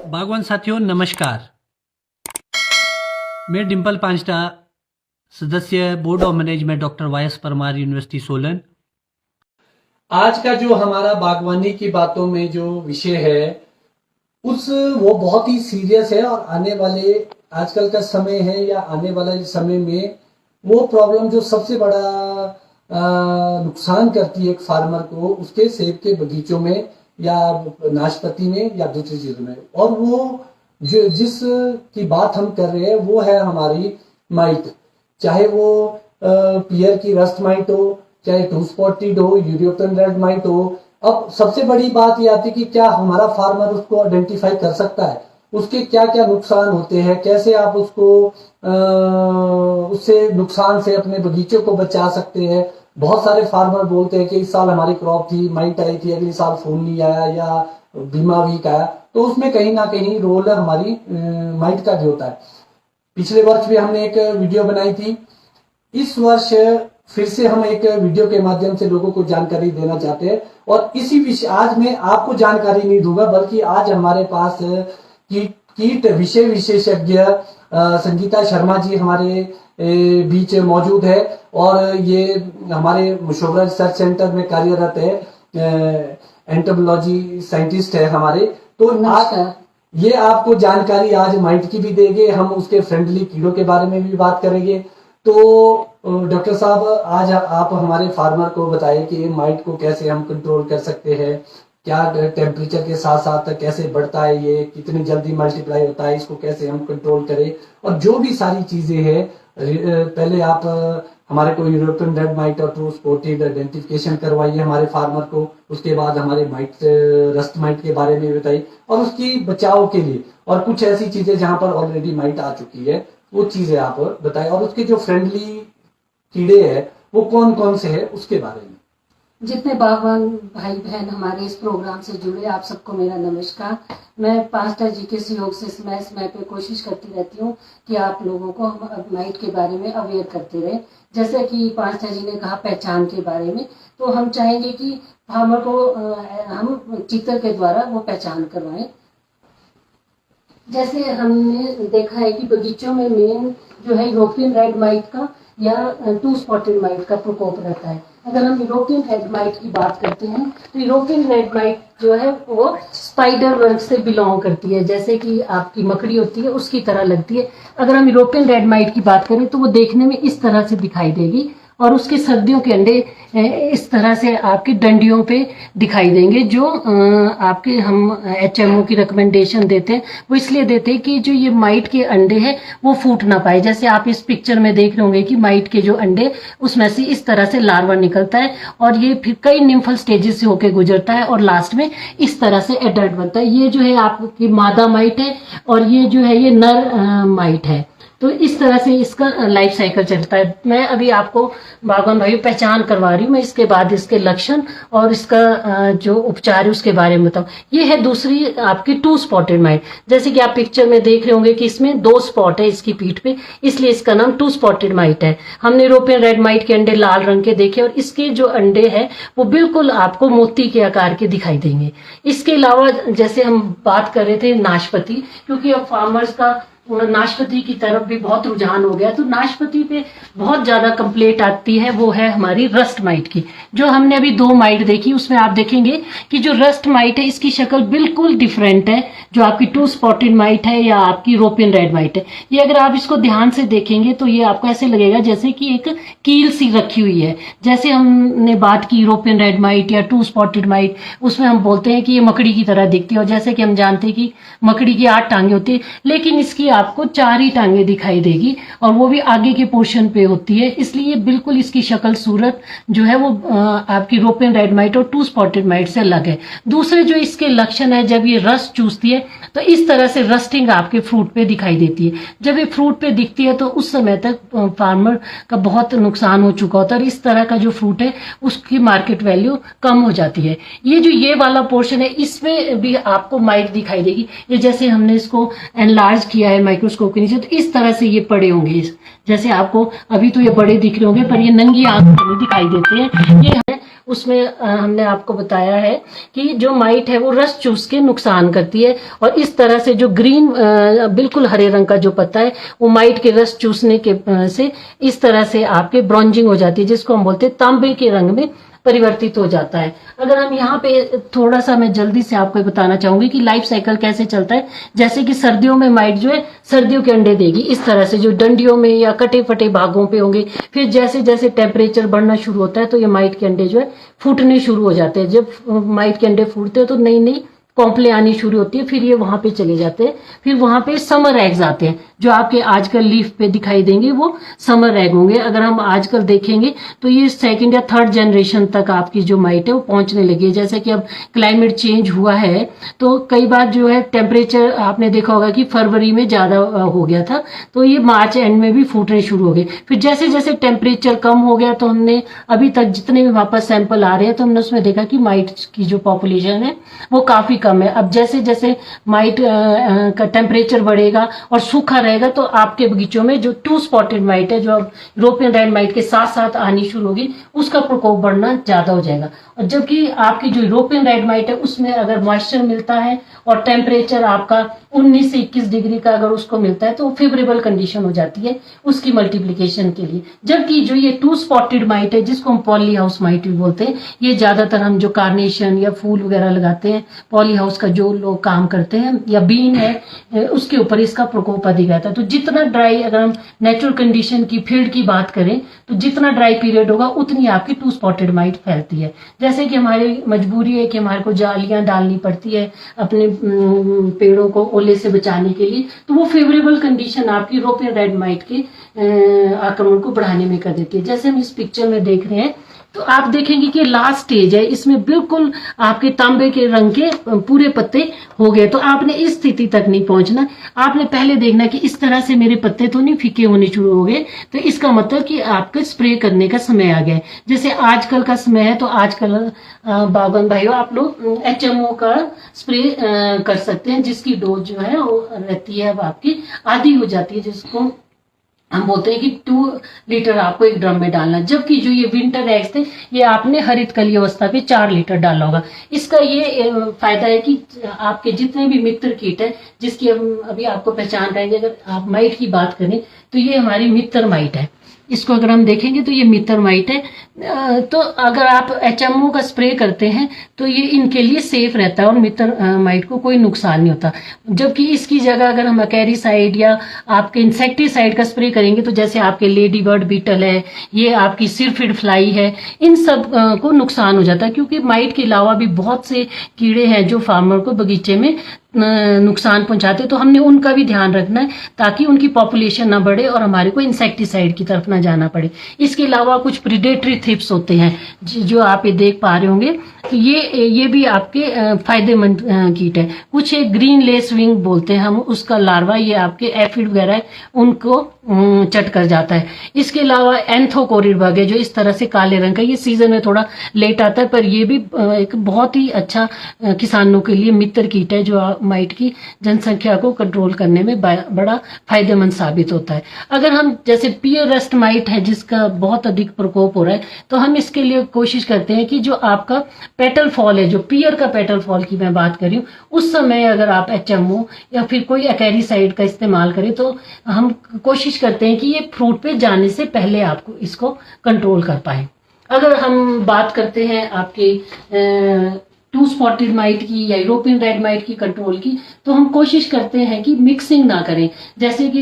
बागवान साथियों नमस्कार। मैं डिम्पल पांचटा, सदस्य board of management doctor Y S. Parmar university Solan. आज का जो हमारा बागवानी की बातों में जो विषय है वो बहुत ही सीरियस है और आने वाले आजकल का समय है या आने वाले समय में वो प्रॉब्लम जो सबसे बड़ा नुकसान करती है एक फार्मर को उसके सेब के बगीचों में या नाशपाती में या दूसरी चीजों में, और वो जो जिस की बात हम कर रहे हैं वो है हमारी माइट। चाहे वो पियर की रस्ट माइट हो, चाहे टू स्पॉटेड हो, यूरोपियन रेड माइट हो। अब सबसे बड़ी बात ये आती है कि क्या हमारा फार्मर उसको आइडेंटिफाई कर सकता है, उसके क्या क्या नुकसान होते हैं, कैसे आप उसको उससे नुकसान से अपने बगीचे को बचा सकते हैं। बहुत सारे फार्मर बोलते हैं कि इस साल हमारी क्रॉप थी, माइट आई थी, अगले साल फूल नहीं आया या बीमा वीक आया, तो उसमें कहीं ना कहीं रोल हमारी माइट का भी होता है। पिछले वर्ष भी हमने एक वीडियो बनाई थी, इस वर्ष फिर से हम एक वीडियो के माध्यम से लोगों को जानकारी देना चाहते हैं। और इसी विषय आज मैं आपको जानकारी नहीं दूंगा, बल्कि आज हमारे पास कीट विषय विशेषज्ञ संगीता शर्मा जी हमारे बीच मौजूद है और ये हमारे मशोबरा रिसर्च सेंटर में कार्यरत है, एंटोमोलॉजी साइंटिस्ट है हमारे। तो आज ये आपको जानकारी आज माइट की भी देंगे, हम उसके फ्रेंडली कीड़ों के बारे में भी बात करेंगे। तो डॉक्टर साहब आज आप हमारे फार्मर को बताइए कि माइट को कैसे हम कंट्रोल कर सकते हैं, क्या टेम्परेचर के साथ साथ कैसे बढ़ता है, ये कितनी जल्दी मल्टीप्लाई होता है, इसको कैसे हम कंट्रोल करें, और जो भी सारी चीजें हैं। पहले आप हमारे को यूरोपियन रेड माइट और टू स्पॉटेड आइडेंटिफिकेशन करवाइए हमारे फार्मर को, उसके बाद हमारे माइट रस्ट माइट के बारे में बताइए और उसकी बचाव के लिए, और कुछ ऐसी चीजें जहां पर ऑलरेडी माइट आ चुकी है वो चीजें आप बताएं, और उसके जो फ्रेंडली कीड़े हैं वो कौन कौन से हैं उसके बारे में। जितने बागवान भाई बहन हमारे इस प्रोग्राम से जुड़े, आप सबको मेरा नमस्कार। मैं पास्टर जी के सहयोग से समय पे कोशिश करती रहती हूँ कि आप लोगों को हम माइट के बारे में अवेयर करते रहे। जैसे कि पास्टर जी ने कहा पहचान के बारे में, तो हम चाहेंगे कि फार्मर को हम चित्र के द्वारा वो पहचान करवाएं। जैसे हमने देखा है कि बगीचों में मेन जो है यूरोपियन रेड माइट का या टू स्पॉटेड माइट का प्रकोप रहता है। अगर हम यूरोपियन रेड माइट की बात करते हैं तो यूरोपियन रेड माइट जो है वो स्पाइडर वर्ग से बिलोंग करती है, जैसे कि आपकी मकड़ी होती है उसकी तरह लगती है। अगर हम यूरोपियन रेड माइट की बात करें तो वो देखने में इस तरह से दिखाई देगी और उसके सर्दियों के अंडे इस तरह से आपकी डंडियों पे दिखाई देंगे। जो आपके हम HMO की रिकमेंडेशन देते हैं वो इसलिए देते हैं कि जो ये माइट के अंडे हैं वो फूट ना पाए। जैसे आप इस पिक्चर में देख रहे होंगे कि माइट के जो अंडे उसमें से इस तरह से लार्वा निकलता है और ये फिर कई निम्फल स्टेजेस से होकर गुजरता है और लास्ट में इस तरह से एडल्ट बनता है। ये जो है आपकी मादा माइट है और ये जो है ये नर माइट है। तो इस तरह से इसका लाइफ साइकिल चलता है। मैं अभी आपको बागवान भाई पहचान करवा रही हूँ, मैं इसके बाद इसके लक्षण और इसका जो उपचार है उसके बारे में बताऊँ। ये है दूसरी आपकी टू स्पॉटेड माइट। जैसे कि आप पिक्चर में देख रहे होंगे कि इसमें 2 स्पॉट है इसकी पीठ पे, इसलिए इसका नाम टू स्पॉटेड माइट है। हमने यूरोपियन रेड माइट के अंडे लाल रंग के देखे और इसके जो अंडे हैं वो बिल्कुल आपको मोती के आकार के दिखाई देंगे। इसके अलावा जैसे हम बात कर रहे थे नाशपाती, क्योंकि अब फार्मर्स का नाशपाती की तरफ भी बहुत रुझान हो गया, तो नाशपाती पे बहुत ज्यादा कंप्लेंट आती है, वो है हमारी रस्ट माइट की। जो हमने अभी 2 माइट देखी उसमें आप देखेंगे कि जो रस्ट माइट है इसकी शक्ल बिल्कुल डिफरेंट है जो आपकी टू स्पॉटेड माइट है या आपकी यूरोपियन रेड माइट है। ये अगर आप इसको ध्यान से देखेंगे तो ये आपको ऐसे लगेगा जैसे कि एक कील सी रखी हुई है। जैसे हमने बात की यूरोपियन रेड माइट या टू स्पॉटेड माइट, उसमें हम बोलते हैं कि ये मकड़ी की तरह दिखती है और जैसे कि हम जानते हैं कि मकड़ी की 8 टांगे होती है, लेकिन इसकी आपको 4 ही टांगे दिखाई देगी और वो भी आगे के पोर्शन पे होती है। इसलिए बिल्कुल इसकी शक्ल सूरत जो है वो आपकी यूरोपियन रेड माइट और टू स्पॉटेड माइट से अलग है। दूसरे जो इसके लक्षण है, जब ये रस चूसती है तो इस तरह से रस्टिंग आपके फ्रूट पे दिखाई देती है। जब ये फ्रूट पे दिखती है तो उस समय तक फार्मर का बहुत नुकसान हो चुका होता है और इस तरह का जो फ्रूट है उसकी मार्केट वैल्यू कम हो जाती है। ये जो ये वाला पोर्शन है इसमें भी आपको माइट दिखाई देगी। ये जैसे हमने इसको एनलार्ज किया है माइक्रोस्कोप के नीचे, तो इस तरह से ये पड़े होंगे। जैसे आपको अभी तो ये बड़े दिख रहे होंगे पर ये नंगी आंख में दिखाई देते हैं। ये उसमें हमने आपको बताया है कि जो माइट है वो रस चूस के नुकसान करती है, और इस तरह से जो ग्रीन बिल्कुल हरे रंग का जो पत्ता है वो माइट के रस चूसने के से इस तरह से आपके ब्रॉन्जिंग हो जाती है, जिसको हम बोलते हैं तांबे के रंग में परिवर्तित हो जाता है। अगर हम यहाँ पे थोड़ा सा मैं जल्दी से आपको बताना चाहूंगी कि लाइफ साइकिल कैसे चलता है। जैसे कि सर्दियों में माइट जो है सर्दियों के अंडे देगी इस तरह से, जो डंडियों में या कटे फटे भागों पे होंगे। फिर जैसे जैसे टेम्परेचर बढ़ना शुरू होता है तो ये माइट के अंडे जो है फूटने शुरू हो जाते हैं। जब माइट के अंडे फूटते हैं तो नई नई कॉम्प्ले आनी शुरू होती है, फिर ये वहां पे चले जाते हैं। फिर वहां पे समर एग्स आते हैं, जो आपके आजकल लीफ पे दिखाई देंगे वो समर एग होंगे। अगर हम आजकल देखेंगे तो ये सेकंड या थर्ड जनरेशन तक आपकी जो माइट है वो पहुंचने लगी है। जैसे कि अब क्लाइमेट चेंज हुआ है तो कई बार जो है टेम्परेचर आपने देखा होगा कि फरवरी में ज्यादा हो गया था, तो ये मार्च एंड में भी फूटने शुरू हो गए। फिर जैसे जैसे टेम्परेचर कम हो गया तो हमने अभी तक जितने भी वापस सैंपल आ रहे हैं तो हमने उसमें देखा कि माइट की जो पॉपुलेशन है वो काफी कम है। अब जैसे जैसे माइट का टेम्परेचर बढ़ेगा और सूखा रहेगा तो आपके बगीचों में जो 2 स्पॉटेड माइट है, जो अब यूरोपियन रेड माइट के साथ साथ आनी शुरू होगी, उसका प्रकोप बढ़ना ज्यादा हो जाएगा। और जबकि आपकी जो यूरोपियन रेड माइट है उसमें अगर मॉइस्चर मिलता है और टेम्परेचर आपका 19 से 21 डिग्री का अगर उसको मिलता है तो फेवरेबल कंडीशन हो जाती है उसकी मल्टीप्लीकेशन के लिए। जबकि जो ये 2 स्पॉटेड माइट है जिसको हम पॉली हाउस माइट भी बोलते हैं, ये ज्यादातर हम जो कार्नेशन या फूल वगैरह लगाते हैं, पॉली हाउस का जो लोग काम करते हैं या बीन है उसके ऊपर इसका प्रकोप अधिक रहता है। तो जितना ड्राई, अगर हम नेचुरल कंडीशन की फील्ड की बात करें तो जितना ड्राई पीरियड होगा उतनी आपकी 2 स्पॉटेड माइट फैलती है। जैसे कि हमारी मजबूरी है कि हमारे को जालियां डालनी पड़ती है अपने पेड़ों को ओले से बचाने के लिए, तो वो फेवरेबल कंडीशन आपकी यूरोपियन रेड माइट के आक्रमण को बढ़ाने में कर देती है। जैसे हम इस पिक्चर में देख रहे हैं तो आप देखेंगे कि लास्ट स्टेज है, इसमें बिल्कुल आपके तांबे के रंग के पूरे पत्ते हो गए। तो आपने इस स्थिति तक नहीं पहुंचना, आपने पहले देखना कि इस तरह से मेरे पत्ते तो नहीं फीके होने शुरू हो गए, तो इसका मतलब कि आपके स्प्रे करने का समय आ गया है। जैसे आजकल का समय है तो आजकल बागवान भाइयों आप लोग HMO का स्प्रे कर सकते हैं, जिसकी डोज जो है वो रहती है अब आपकी आधी हो जाती है, जिसको हम बोलते हैं कि 2 लीटर आपको एक ड्रम में डालना। जबकि जो ये विंटर एग्स थे ये आपने हरित कली अवस्था पे 4 लीटर डाला होगा। इसका ये फायदा है कि आपके जितने भी मित्र कीट है, जिसकी हम अभी आपको पहचान रहेंगे, अगर आप माइट की बात करें तो ये हमारी मित्र माइट है। इसको अगर हम देखेंगे तो ये मित्र माइट है। तो अगर आप HMO का स्प्रे करते हैं तो ये इनके लिए सेफ रहता है और मित्र माइट को कोई नुकसान नहीं होता। जबकि इसकी जगह अगर हम अकेरीसाइड या आपके इंसेक्टिसाइड का स्प्रे करेंगे तो जैसे आपके लेडी बर्ड बीटल है, ये आपकी सिरफिड फ्लाई है, इन सब को नुकसान हो जाता है। क्योंकि माइट के अलावा भी बहुत से कीड़े हैं जो फार्मर को बगीचे में नुकसान पहुंचाते, तो हमने उनका भी ध्यान रखना है ताकि उनकी पॉपुलेशन ना बढ़े और हमारे को इंसेक्टिसाइड की तरफ ना जाना पड़े। इसके अलावा कुछ प्रीडेटरी थ्रिप्स होते हैं जो आप ये देख पा रहे होंगे, तो ये भी आपके फायदेमंद कीट है। कुछ एक ग्रीन लेस विंग बोलते हैं हम, उसका लार्वा ये आपके एफिड वगैरह उनको चट कर जाता है। इसके अलावा एंथोकोरिड बग है जो इस तरह से काले रंग का, ये सीजन में थोड़ा लेट आता है पर ये भी एक बहुत ही अच्छा किसानों के लिए मित्र कीट है जो माइट की जनसंख्या को कंट्रोल करने में बड़ा फायदेमंद साबित होता है। अगर हम जैसे पियर रस्ट माइट है जिसका बहुत अधिक प्रकोप हो रहा है, तो हम इसके लिए कोशिश करते हैं कि जो आपका पेटल फॉल है, जो पियर का पेटल फॉल की मैं बात कर रही हूँ, उस समय अगर आप HMO या फिर कोई अकेरीसाइड का इस्तेमाल करें तो हम कोशिश करते हैं कि ये फ्रूट पे जाने से पहले आपको इसको कंट्रोल कर पाए। अगर हम बात करते हैं आपके 2 स्पॉटेड माइट की या यूरोपियन रेड माइट की कंट्रोल की, तो हम कोशिश करते हैं कि मिक्सिंग ना करें। जैसे कि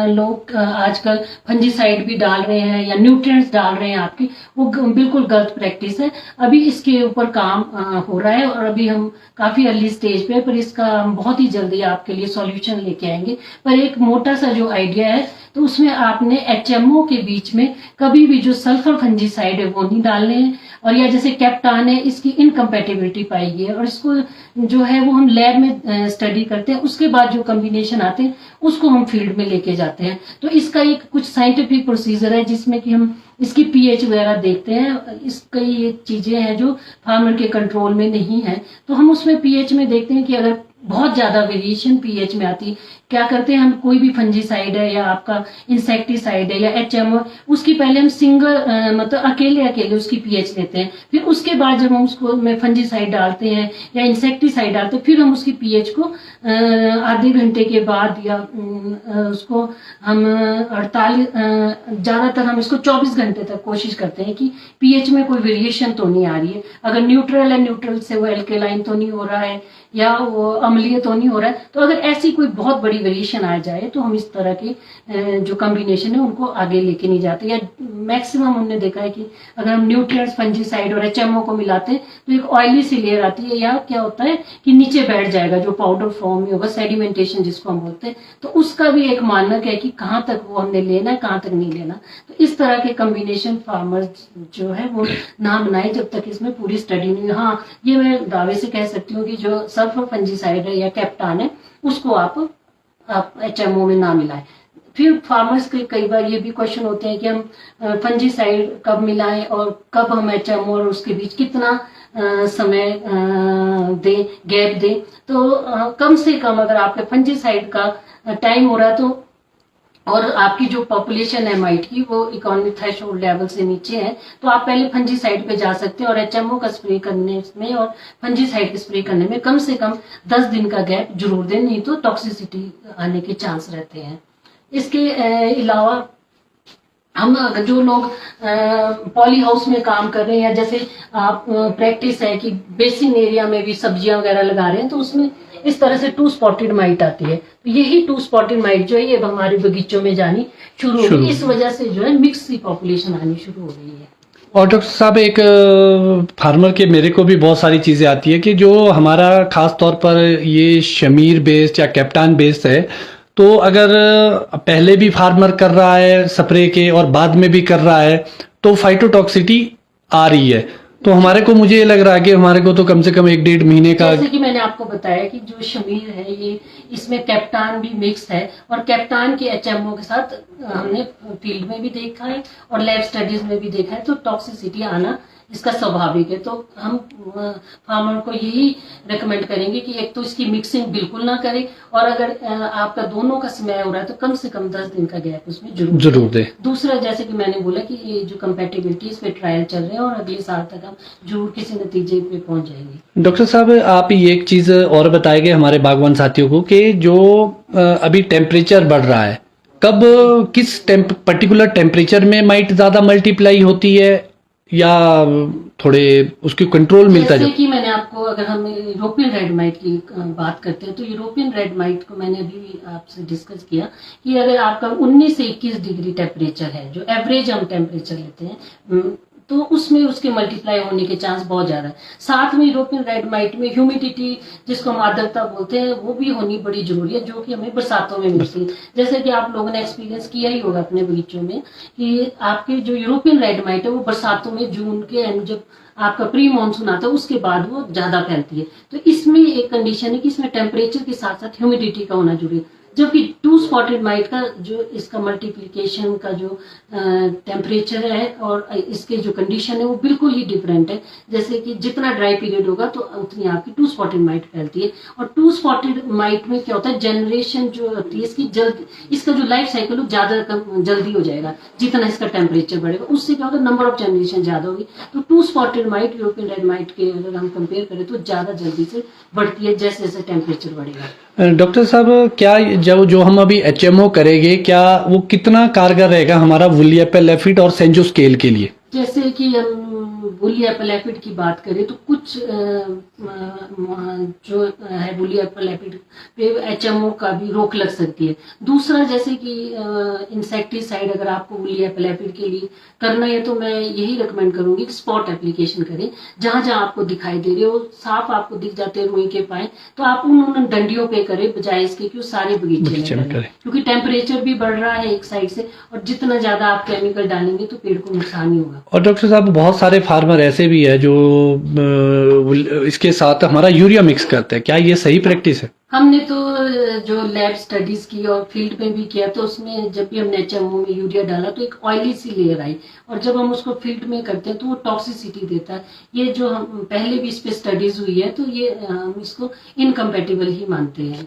लोग आजकल फंजीसाइड भी डाल रहे हैं या न्यूट्रिएंट्स डाल रहे हैं आपकी, वो बिल्कुल गलत प्रैक्टिस है। अभी इसके ऊपर काम हो रहा है और अभी हम काफी अर्ली स्टेज पे है, पर इसका हम बहुत ही जल्दी आपके लिए सॉल्यूशन लेके आएंगे। पर एक मोटा सा जो आइडिया है तो उसमें आपने HMO के बीच में कभी भी जो सल्फर फंजीसाइड है वो नहीं डालने हैं, और या जैसे कैप्टान है इसकी इनकम्पेटिबिलिटी पाई गई है और इसको जो है वो हम लैब में स्टडी करते हैं, उसके बाद जो कॉम्बिनेशन आते हैं उसको हम फील्ड में लेके जाते हैं। तो इसका एक कुछ साइंटिफिक प्रोसीजर है जिसमें कि हम इसकी pH वगैरह देखते हैं। इसकी ये चीजें हैं जो फार्मर के कंट्रोल में नहीं है, तो हम उसमें pH में देखते हैं कि अगर बहुत ज्यादा वेरिएशन पीएच में आती है। क्या करते हैं हम, कोई भी फंजीसाइड है या आपका इंसेक्टिसाइड है या एचएमओ, उसकी पहले हम सिंगल मतलब अकेले अकेले उसकी पीएच लेते हैं, फिर उसके बाद जब हम उसको में फंजीसाइड डालते हैं या इंसेक्टिसाइड डालते हैं, फिर हम उसकी पीएच को आधे घंटे के बाद या उसको हम 48 ज्यादातर हम इसको 24 घंटे तक कोशिश करते हैं कि पीएच में कोई वेरिएशन तो नहीं आ रही है। अगर न्यूट्रल है, न्यूट्रल से वो एल्केलाइन तो नहीं हो रहा है या वो अम्लीय तो नहीं हो रहा है, तो अगर ऐसी कोई बहुत बड़ी वेरिएशन आ जाए तो हम इस तरह के जो कॉम्बिनेशन है उनको आगे लेके नहीं जाते। या मैक्सिमम हमने देखा है कि अगर हम न्यूट्रिएंट्स, फंजीसाइड और एचएमओ को मिलाते हैं तो एक ऑयली सी लेयर आती है, या क्या होता है कि नीचे बैठ जाएगा जो पाउडर फॉर्म में होगा, सेडिमेंटेशन जिसको हम बोलते हैं। तो उसका भी एक मानक है कि कहाँ तक वो हमने लेना है, कहाँ तक नहीं लेना। तो इस तरह के कॉम्बिनेशन फार्मर्स जो है वो ना बनाए जब तक इसमें पूरी स्टडी नहीं हुई। हाँ, ये मैं दावे से कह सकती हूँ कि जो सल्फर फंजीसाइड है या कैप्टान है उसको आप एचएमओ में ना मिलाएं। फिर फार्मर्स के कई बार ये भी क्वेश्चन होते हैं कि हम फंजीसाइड कब मिलाएं और कब हम एचएमओ और उसके बीच कितना समय दें, गैप दें। तो कम से कम अगर आपके फंजीसाइड का टाइम हो रहा है तो, और आपकी जो पॉपुलेशन है माइट की वो इकोनॉमिक थ्रेशोल्ड लेवल से नीचे है, तो आप पहले फंजीसाइड पे जा सकते हैं और एचएमओ का स्प्रे करने में और फंजीसाइड का स्प्रे करने में कम से कम 10 दिन का गैप जरूर दें, नहीं तो टॉक्सिसिटी आने के चांस रहते हैं। इसके अलावा हम जो लोग पॉली हाउस में काम कर रहे हैं, या जैसे आप प्रैक्टिस है कि बेसिन एरिया में भी सब्जियां वगैरह लगा रहे हैं, तो उसमें इस तरह से 2 स्पॉटेड माइट आती है। तो यही 2 स्पॉटेड माइट जो है ये हमारे बगीचों में जानी शुरू हो गई। इस वजह से जो है मिक्स की पॉपुलेशन आनी शुरू हो गई है। और डॉक्टर साहब, एक फार्मर के मेरे को भी बहुत सारी चीज़ें आती है कि जो हमारा खास तौर पर ये शमीर बेस्ड या कैप्टान बेस्ड है, तो अगर पहले भी फार्मर कर रहा है स्प्रे के और बाद में भी कर रहा है तो फाइटोटॉक्सिटी आ रही है, तो हमारे को, मुझे लग रहा है कि हमारे को तो कम से कम 1-1.5 महीने का, जैसे कि मैंने आपको बताया कि जो शमीर है ये इसमें कैप्टान भी मिक्स है, और कैप्टान के एचएमओ के साथ हमने फील्ड में भी देखा है और लैब स्टडीज में भी देखा है, तो टॉक्सिसिटी आना इसका स्वाभाविक है। तो हम फार्मर को यही रेकमेंड करेंगे कि एक तो इसकी मिक्सिंग बिल्कुल ना करें, और अगर आपका दोनों का समय हो रहा है तो कम से कम 10 दिन का गैप उसमें जरूर दे। दूसरा, जैसे कि मैंने बोला कि ये जो कंपैटिबिलिटी इस पे ट्रायल चल रहे हैं और अगले साल तक हम जरूर किसी नतीजे पे पहुंच जाएंगे। डॉक्टर साहब, आप ये एक चीज और बताएंगे हमारे बागवान साथियों को कि जो अभी टेम्परेचर बढ़ रहा है, कब किस पर्टिकुलर टेम्परेचर में माइट ज्यादा मल्टीप्लाई होती है या थोड़े उसकी कंट्रोल मिलता है? जैसे कि मैंने आपको, अगर हम यूरोपियन रेड माइट की बात करते हैं तो यूरोपियन रेड माइट को मैंने अभी आपसे डिस्कस किया कि अगर आपका 19 से 21 डिग्री टेम्परेचर है, जो एवरेज हम टेम्परेचर लेते हैं, तो उसमें उसके मल्टीप्लाई होने के चांस बहुत ज्यादा है। साथ में यूरोपियन रेड माइट में ह्यूमिडिटी, जिसको हम आर्द्रता बोलते हैं, वो भी होनी बड़ी जरूरी है, जो कि हमें बरसातों में मिलती है। जैसे कि आप लोगों ने एक्सपीरियंस किया ही होगा अपने बगीचों में कि आपके जो यूरोपियन रेड माइट है वो बरसातों में, जून के एंड जब आपका प्री मानसून आता है उसके बाद वो ज्यादा फैलती है। तो इसमें एक कंडीशन है कि इसमें टेम्परेचर के साथ साथ ह्यूमिडिटी का होना जरूरी है। जबकि 2 स्पॉटेड माइट का जो इसका मल्टीप्लिकेशन का जो टेम्परेचर है और इसके जो कंडीशन है वो बिल्कुल ही डिफरेंट है। जैसे कि जितना ड्राई पीरियड होगा तो उतनी आपकी 2 स्पॉटेड माइट फैलती है। और 2 स्पॉटेड माइट में क्या होता है, जनरेशन जो होती है इसकी इसका जो लाइफ साइकिल ज्यादा जल्दी हो जाएगा जितना इसका टेम्परेचर बढ़ेगा। उससे क्या होगा, नंबर ऑफ जनरेशन ज्यादा होगी। तो 2 spotted might European red might के अगर हम कंपेयर करें तो ज्यादा जल्दी से बढ़ती है जैसे जैसे टेम्परेचर बढ़ेगा। डॉक्टर साहब, क्या जो हम अभी एचएमओ करेंगे, क्या वो कितना कारगर रहेगा हमारा वुली एप्पल एफिड और सेंजो स्केल के लिए? जैसे कि हम वुली एप्पल एफिड की बात करें तो कुछ जो है वुली एप्पल एफिड पे एचएमओ का भी रोक लग सकती है। दूसरा, जैसे कि इंसेक्टिसाइड अगर आपको वुली एप्पल एफिड के लिए करना है तो मैं यही रिकमेंड करूंगी कि स्पॉट एप्लीकेशन करें। जहां जहां आपको दिखाई दे रहे हो, साफ आपको दिख जाते हैं रुई के पाए, तो आप उन डंडियों पे करें बजाय इसके कि सारे बगीचे में करें, क्योंकि टेम्परेचर भी बढ़ रहा है एक साइड से, और जितना ज्यादा आप केमिकल डालेंगे तो पेड़ को नुकसान ही होगा। और डॉक्टर साहब, बहुत सारे फार्मर ऐसे भी है जो इसके साथ हमारा यूरिया मिक्स करते हैं, क्या ये सही प्रैक्टिस है? हमने तो जो लैब स्टडीज की और फील्ड में भी किया, तो उसमें जब भी हमने एचएमओ में यूरिया डाला तो एक ऑयली सी लेयर आई, और जब हम उसको फील्ड में करते हैं तो वो टॉक्सिसिटी देता है। ये जो हम पहले भी इस पे स्टडीज हुई है, तो ये हम इसको इनकम्पेटिबल ही मानते हैं।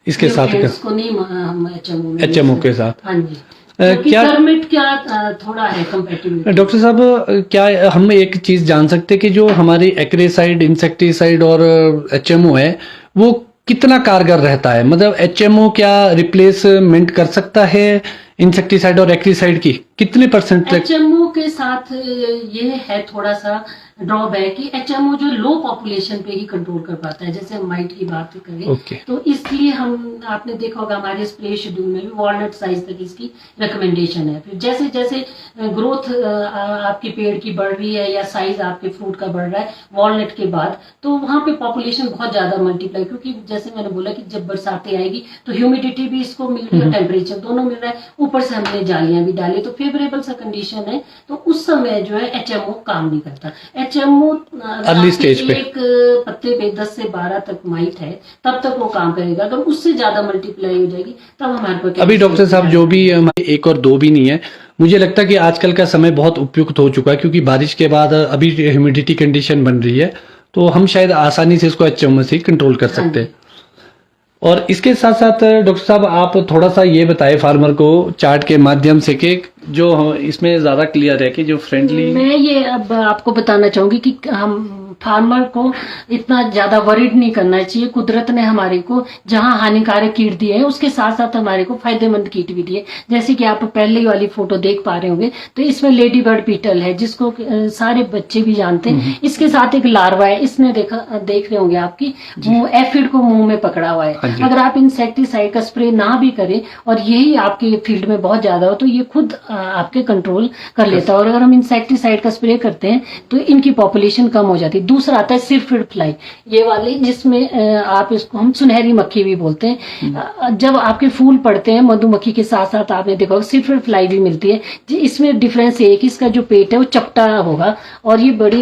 इसके साथ को नहीं हम एचएमओ के साथ। हाँ जी, क्या टर्मिट क्या थोड़ा है कंपेटिबिलिटी। डॉक्टर साहब, क्या हम एक चीज जान सकते हैं कि जो हमारी एक्रेसाइड, इंसेक्टिसाइड और एचएमओ है वो कितना कारगर रहता है? मतलब एचएमओ क्या रिप्लेसमेंट कर सकता है इंसेक्टिसाइड और एक्रीसाइड की? कितने परसेंट तक? एचएमओ के साथ ये है थोड़ा सा ड्रॉबैक कि एचएमओ जो लो पॉपुलेशन पे ही कंट्रोल कर पाता है, जैसे हम माइट की बात करें तो इसलिए हम, आपने देखा होगा हमारे स्प्रे शेड्यूल में भी वॉलनट साइज तक इसकी रिकमेंडेशन है। फिर जैसे जैसे ग्रोथ आपके पेड़ की बढ़ रही है या साइज आपके फ्रूट का बढ़ रहा है वॉलनट के बाद, तो वहां पे पॉपुलेशन बहुत ज्यादा मल्टीप्लाई, क्योंकि जैसे मैंने बोला कि जब बरसातें आएगी तो ह्यूमिडिटी भी इसको मिल रही है, टेम्परेचर दोनों मिल रहा है, ऊपर से हमने जालियां भी डाली तो फेवरेबल सा कंडीशन है, तो उस समय जो है एचएमओ काम नहीं करता। एचएमओ अर्ली स्टेज पे एक पत्ते पे 10 से 12 तक माइट है तब तक वो काम करेगा, अगर उससे ज्यादा मल्टीप्लाई हो जाएगी तब हमारे पास। अभी डॉक्टर साहब जो भी एक और दो भी नहीं है, मुझे लगता है कि आजकल का समय बहुत उपयुक्त हो चुका है, क्योंकि बारिश के बाद अभी ह्यूमिडिटी कंडीशन बन रही है, तो हम शायद आसानी से इसको एचएमओ से कंट्रोल कर सकते हैं। और इसके साथ साथ डॉक्टर साहब आप थोड़ा सा ये बताएं फार्मर को चार्ट के माध्यम से कि जो इसमें ज्यादा क्लियर है कि जो फ्रेंडली। मैं ये अब आपको बताना चाहूंगी कि हम फार्मर को इतना ज्यादा वरीड नहीं करना चाहिए। कुदरत ने हमारे को जहां हानिकारक कीट दिए हैं उसके साथ साथ हमारे को फायदेमंद कीट भी दिए। जैसे कि आप पहले वाली फोटो देख पा रहे होंगे, तो इसमें लेडी बर्ड बीटल है जिसको सारे बच्चे भी जानते हैं। इसके साथ एक लार्वा है, इसने देख रहे होंगे आपकी एफिड को मुंह में पकड़ा हुआ है। अगर आप इंसेक्टिसाइड का स्प्रे ना भी करें और यही आपके फील्ड में बहुत ज्यादा हो तो ये खुद आपके कंट्रोल कर लेता है। और अगर हम इंसेक्टिसाइड का स्प्रे करते हैं तो इनकी पॉपुलेशन कम हो जाती है। दूसरा आता है सिरफिड फ्लाई, ये वाली जिसमें आप इसको हम सुनहरी मक्खी भी बोलते हैं। जब आपके फूल पड़ते हैं मधुमक्खी के साथ साथ आपने देखा होगा सिरफिड फ्लाई भी मिलती है। इसमें डिफरेंस ये है कि इसका जो पेट है वो चपटा होगा और ये बड़ी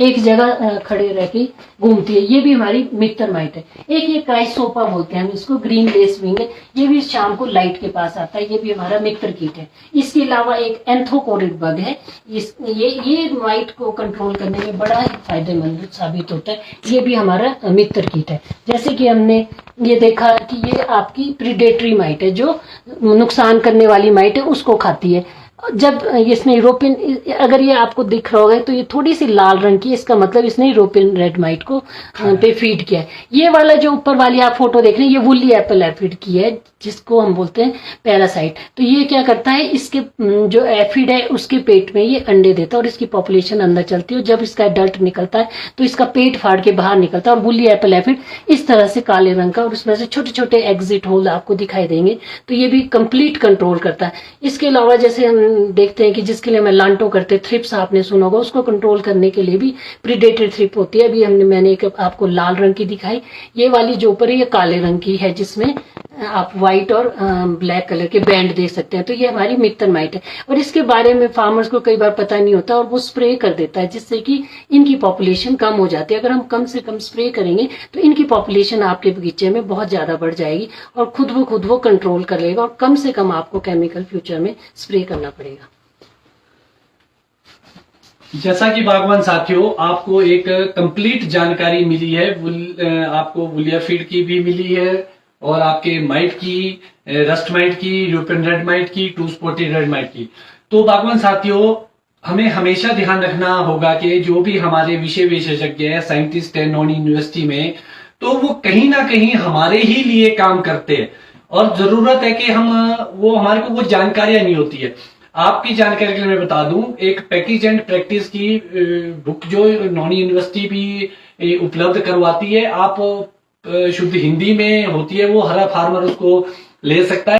एक जगह खड़े रह के घूमती है। ये भी हमारी मित्र माइट है। एक ये क्राइसोपा बोलते हैं हम इसको, ग्रीन लेस विंग है, ये भी शाम को लाइट के पास आता है, ये भी हमारा मित्र कीट है। इसके अलावा एक एंथोकोरिड बग है, ये माइट को कंट्रोल करने में बड़ा ही फायदेमंद साबित होता है। ये भी हमारा मित्र कीट है। जैसे कि हमने ये देखा कि ये आपकी प्रीडेटरी माइट है, जो नुकसान करने वाली माइट है उसको खाती है। जब इसने यूरोपियन, अगर ये आपको दिख रहा होगा तो ये थोड़ी सी लाल रंग की, इसका मतलब इसने यूरोपियन रेड माइट को पे फीड किया है। ये वाला जो ऊपर वाली आप फोटो देख रहे हैं ये वुली एप्पल एफिड की है, जिसको हम बोलते हैं पैरासाइट। तो ये क्या करता है, इसके जो एफिड है उसके पेट में ये अंडे देता है और इसकी पॉपुलेशन अंदर चलती है। जब इसका एडल्ट निकलता है तो इसका पेट फाड़ के बाहर निकलता है और वुली एप्पल एफिड इस तरह से काले रंग का, और उसमें से छोटे छोटे एग्जिट होल आपको दिखाई देंगे। तो ये भी कंप्लीट कंट्रोल करता है। इसके अलावा जैसे हम देखते हैं कि जिसके लिए हमें लांटो करते हैं, थ्रिप्स आपने सुना होगा, उसको कंट्रोल करने के लिए भी प्रीडेटर थ्रिप होती है। अभी मैंने एक आपको लाल रंग की दिखाई, ये वाली जो ऊपर है ये काले रंग की है जिसमें आप व्हाइट और ब्लैक कलर के बैंड देख सकते हैं। तो ये हमारी मित्र माइट है और इसके बारे में फार्मर्स को कई बार पता नहीं होता और वो स्प्रे कर देता है, जिससे कि इनकी पॉपुलेशन कम हो जाती है। अगर हम कम से कम स्प्रे करेंगे तो इनकी पॉपुलेशन आपके बगीचे में बहुत ज्यादा बढ़ जाएगी और खुद वो कंट्रोल कर लेगा और कम से कम आपको केमिकल फ्यूचर में स्प्रे करना पड़ेगा। जैसा कि बागवान साथियों आपको एक कंप्लीट जानकारी मिली है, आपको वुलिया फीड की भी मिली है और आपके माइट की, रस्ट माइट की, यूरोपियन रेड माइट की, टू स्पॉटेड रेड माइट की। तो बागवान साथियों हमें हमेशा ध्यान रखना होगा कि जो भी हमारे विषय विशेषज्ञ हैं, साइंटिस्ट हैं नॉन यूनिवर्सिटी में, तो वो कहीं ना कहीं हमारे ही लिए काम करते हैं और जरूरत है कि वो हमारे को वो जानकारियां नहीं होती है। आपकी जानकारी के लिए मैं बता दूं, एक पैकेज एंड प्रैक्टिस की बुक जो नॉन यूनिवर्सिटी भी उपलब्ध करवाती है, आप शुद्ध हिंदी में होती है, वो हर फार्मर उसको ले सकता है।